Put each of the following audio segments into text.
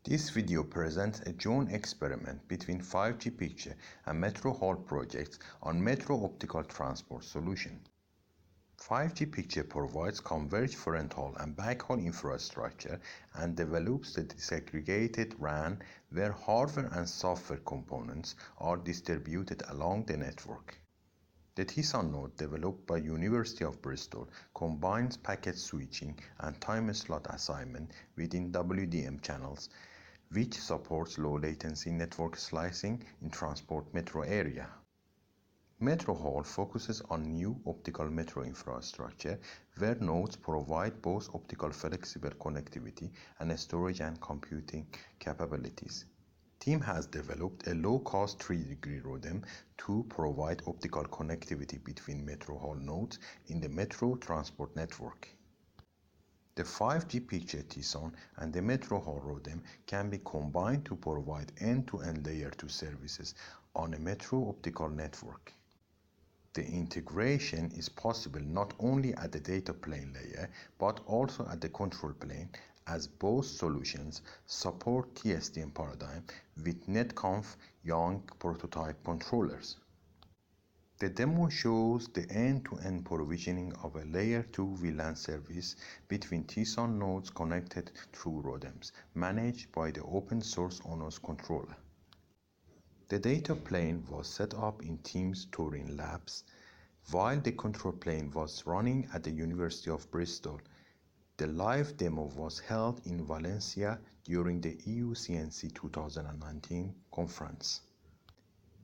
This video presents a joint experiment between 5G PICTURE and MetroHaul projects on metro optical transport solution. 5G PICTURE provides converged fronthaul and backhaul infrastructure and develops the disaggregated RAN where hardware and software components are distributed along the network. The TOPOLOGY node developed by University of Bristol combines packet switching and time slot assignment within WDM channels, which supports low latency network slicing in transport metro area. MetroHaul focuses on new optical metro infrastructure where nodes provide both optical flexible connectivity and storage and computing capabilities. Team has developed a low-cost 3-degree ROADM to provide optical connectivity between MetroHaul nodes in the metro transport network. The 5G PICTURE TOPOLOGY and the MetroHaul ROADM can be combined to provide end-to-end layer 2 services on a metro optical network. The integration is possible not only at the data plane layer but also at the control plane, as both solutions support TSDM paradigm with netconf Young prototype controllers. The demo shows the end-to-end provisioning of a layer 2 VLAN service between TOPOLOGY nodes connected through ROADMs managed by the open source ONOS controller. The data plane was set up in Team's Turing labs, while the control plane was running at the University of Bristol. The live demo was held in Valencia during the EuCNC2019 conference.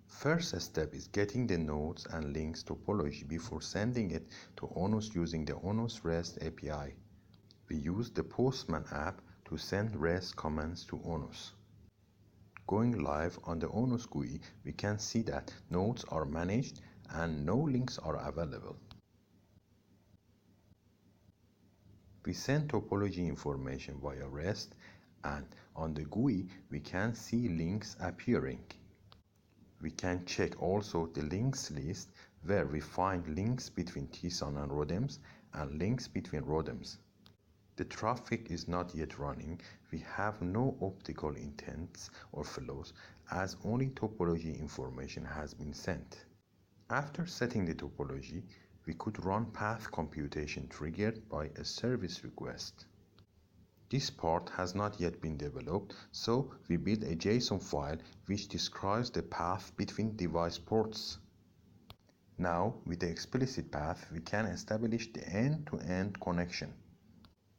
First step is getting the nodes and links topology before sending it to ONOS using the ONOS REST API. We use the Postman app to send REST commands to ONOS. Going live on the ONOS GUI, we can see that nodes are managed and no links are available. We send topology information via REST, and on the GUI we can see links appearing. We can check also the links list where we find links between TOPOLOGY and ROADMs and links between ROADMs. The traffic is not yet running. We have no optical intents or flows as only topology information has been sent. After setting the topology, we could run path computation triggered by a service request. This part has not yet been developed, so we build a JSON file which describes the path between device ports. Now, with the explicit path, we can establish the end-to-end connection.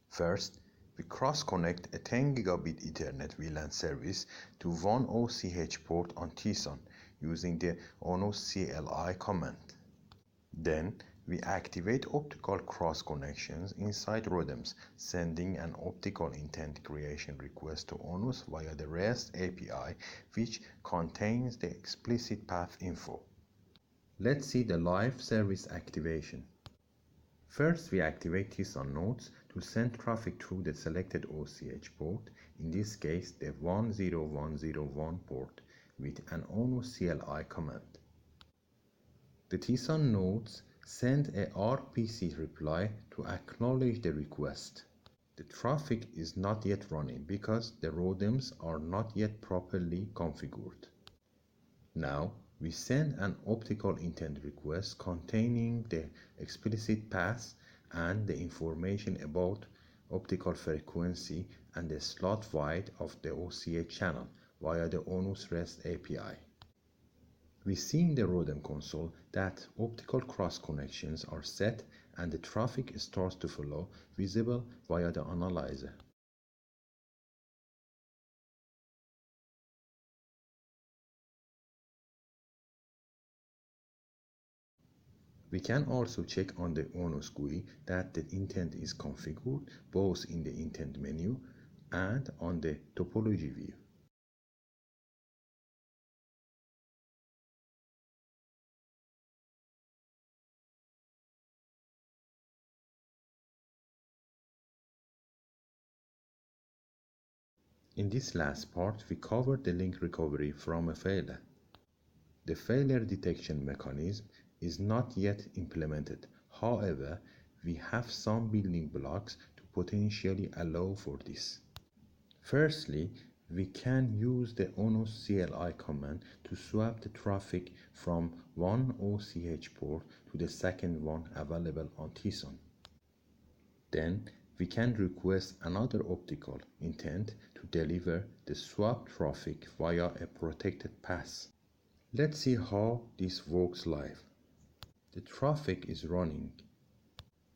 First, we cross-connect a 10 gigabit Ethernet VLAN service to one OCH port on TOPOLOgy using the ONOS CLI command. Then, we activate optical cross connections inside ROADMs, sending an optical intent creation request to ONOS via the REST API, which contains the explicit path info. Let's see the live service activation. First, we activate TOPOLOgy nodes to send traffic through the selected OCH port, in this case the 10101 port, with an ONOS CLI command. The TOPOLOgy nodes send a RPC reply to acknowledge the request. The traffic is not yet running because the ROADMs are not yet properly configured. Now, we send an optical intent request containing the explicit path and the information about optical frequency and the slot width of the OCH channel via the ONOS REST API. We see in the ROADM console that optical cross connections are set and the traffic starts to flow, visible via the analyzer. We can also check on the ONOS GUI that the intent is configured both in the intent menu and on the topology view. In this last part, we covered the link recovery from a failure. The failure detection mechanism is not yet implemented. However, we have some building blocks to potentially allow for this. Firstly, We can use the ONOS CLI command to swap the traffic from one OCH port to the second one available on TSON. Then we can request another optical intent to deliver the swap traffic via a protected path. Let's see how this works live. The traffic is running.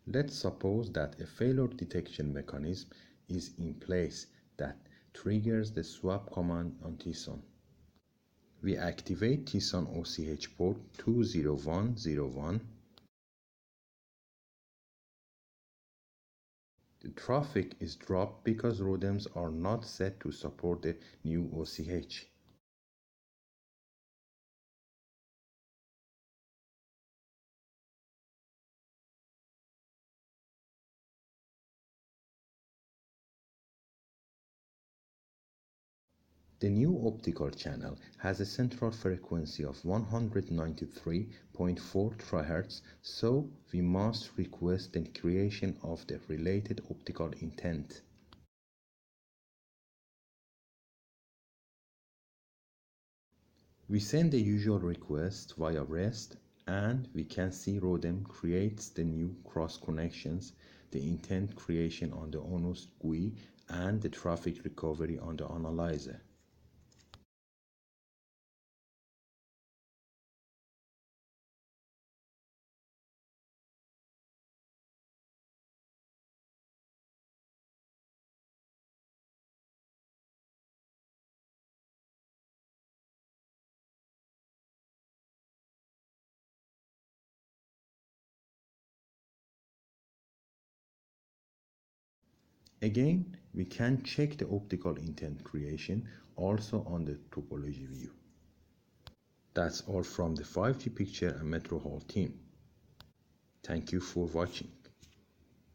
Let's suppose that a failure detection mechanism is in place that triggers the swap command on TSON. We activate TSON OCH port 20101. The traffic is dropped because ROADMs are not set to support the new OCH. The new optical channel has a central frequency of 193.4 THz, so we must request the creation of the related optical intent. We send the usual request via REST, and we can see ROADM creates the new cross connections, the intent creation on the ONOS GUI, and the traffic recovery on the analyzer. Again, we can check the optical intent creation also on the topology view. That's all from the 5G Picture and MetroHaul team. Thank you for watching.